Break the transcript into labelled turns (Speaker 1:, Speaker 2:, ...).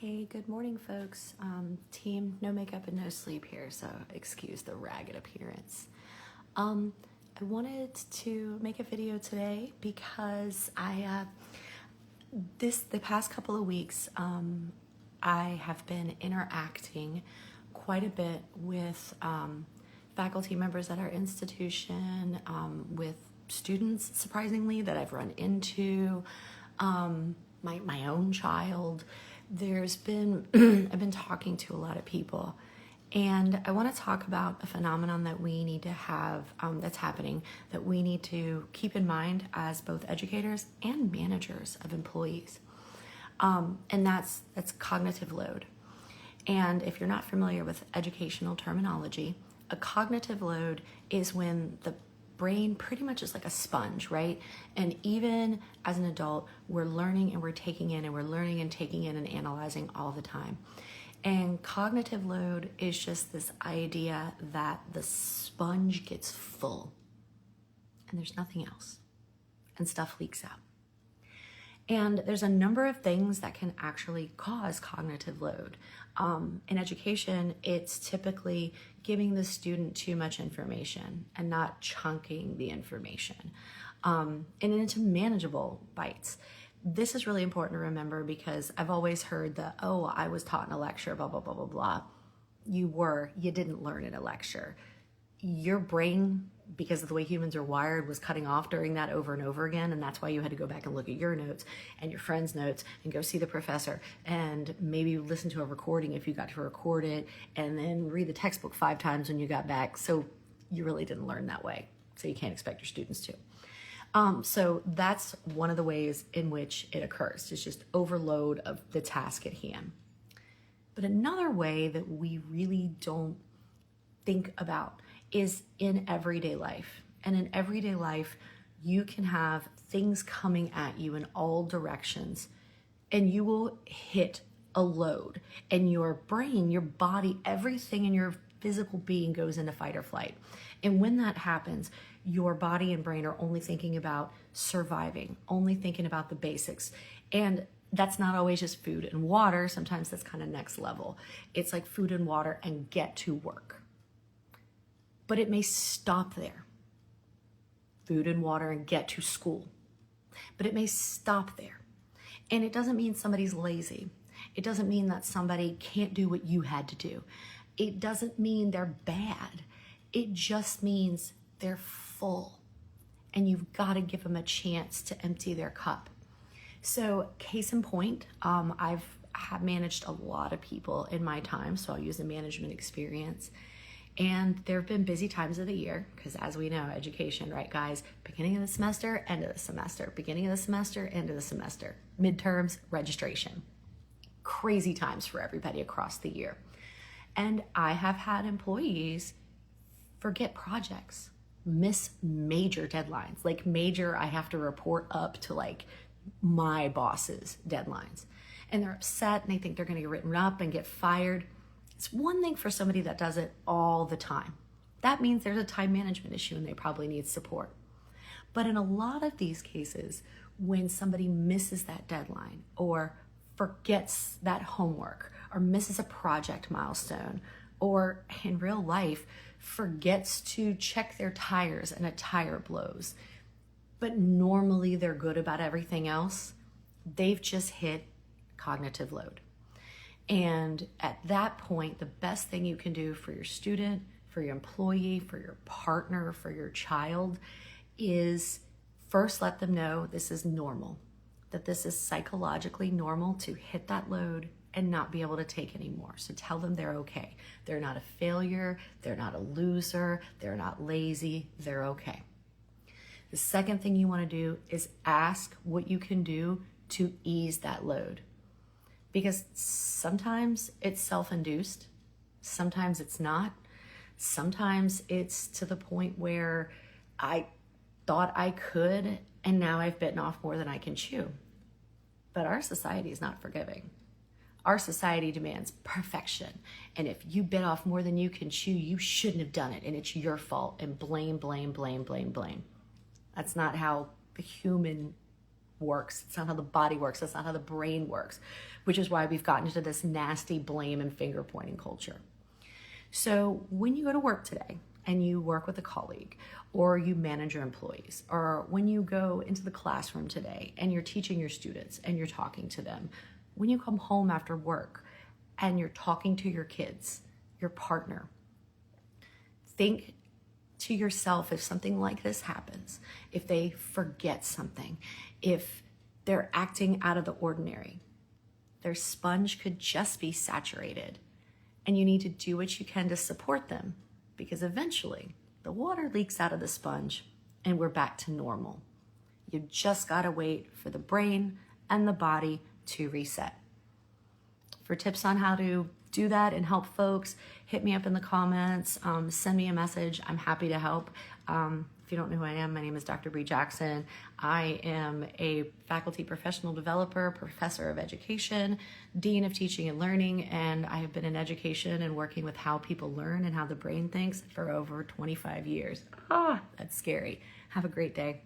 Speaker 1: Hey, good morning, folks. Team No Makeup and No Sleep here, so excuse the ragged appearance. I wanted to make a video today because the past couple of weeks, I have been interacting quite a bit with faculty members at our institution, with students, surprisingly, that I've run into, my own child. I've been talking to a lot of people, and I want to talk about a phenomenon that we need to have, that's happening, that we need to keep in mind as both educators and managers of employees. And that's cognitive load. And if you're not familiar with educational terminology, a cognitive load is when the brain pretty much is like a sponge, right? And even as an adult, we're learning and we're taking in and we're learning and taking in and analyzing all the time. And cognitive load is just this idea that the sponge gets full and there's nothing else and stuff leaks out. And there's a number of things that can actually cause cognitive load. In education, it's typically giving the student too much information and not chunking the information, and into manageable bites. This is really important to remember because I've always heard I was taught in a lecture, blah, blah, blah, blah, blah. You didn't learn in a lecture. Your brain, because of the way humans are wired, was cutting off during that over and over again, and that's why you had to go back and look at your notes and your friend's notes and go see the professor and maybe listen to a recording if you got to record it, and then read the textbook 5 times when you got back. So you really didn't learn that way, so you can't expect your students to. So that's one of the ways in which it occurs. It's just overload of the task at hand. But another way that we really don't think about is in everyday life. And in everyday life, you can have things coming at you in all directions, and you will hit a load, and your brain, your body, everything in your physical being goes into fight or flight. And when that happens, your body and brain are only thinking about surviving, only thinking about the basics. And that's not always just food and water. Sometimes that's kind of next level. It's like food and water and get to work. But it may stop there. Food and water and get to school. But it may stop there. And it doesn't mean somebody's lazy. It doesn't mean that somebody can't do what you had to do. It doesn't mean they're bad. It just means they're full. And you've got to give them a chance to empty their cup. So case in point, I have managed a lot of people in my time, so I'll use the management experience. And there have been busy times of the year, because as we know, education, right, guys? Beginning of the semester, end of the semester. Beginning of the semester, end of the semester. Midterms, registration. Crazy times for everybody across the year. And I have had employees forget projects, miss major deadlines. Like major, I have to report up to like my boss's deadlines. And they're upset and they think they're going to get written up and get fired. It's one thing for somebody that does it all the time. That means there's a time management issue and they probably need support. But in a lot of these cases, when somebody misses that deadline or forgets that homework or misses a project milestone, or in real life forgets to check their tires and a tire blows, but normally they're good about everything else, they've just hit cognitive load. And at that point, the best thing you can do for your student, for your employee, for your partner, for your child is first let them know this is normal, that this is psychologically normal to hit that load and not be able to take anymore. So tell them they're okay. They're not a failure. They're not a loser. They're not lazy. They're okay. The second thing you want to do is ask what you can do to ease that load. Because sometimes it's self-induced, sometimes it's not. Sometimes it's to the point where I thought I could, and now I've bitten off more than I can chew. But our society is not forgiving. Our society demands perfection. And if you bit off more than you can chew, you shouldn't have done it, and it's your fault, and blame, blame, blame, blame, blame. That's not how the human works. It's not how the body works. That's not how the brain works, which is why we've gotten into this nasty blame and finger pointing culture. So when you go to work today and you work with a colleague, or you manage your employees, or when you go into the classroom today and you're teaching your students and you're talking to them, when you come home after work and you're talking to your kids, your partner, think to yourself, if something like this happens, if they forget something, if they're acting out of the ordinary, their sponge could just be saturated, and you need to do what you can to support them, because eventually the water leaks out of the sponge and we're back to normal. You just gotta wait for the brain and the body to reset. For tips on how to do that and help folks, hit me up in the comments, send me a message. I'm happy to help. If you don't know who I am, my name is Dr. Bree Jackson. I am a faculty professional developer, professor of education, dean of teaching and learning, and I have been in education and working with how people learn and how the brain thinks for over 25 years. That's scary. Have a great day.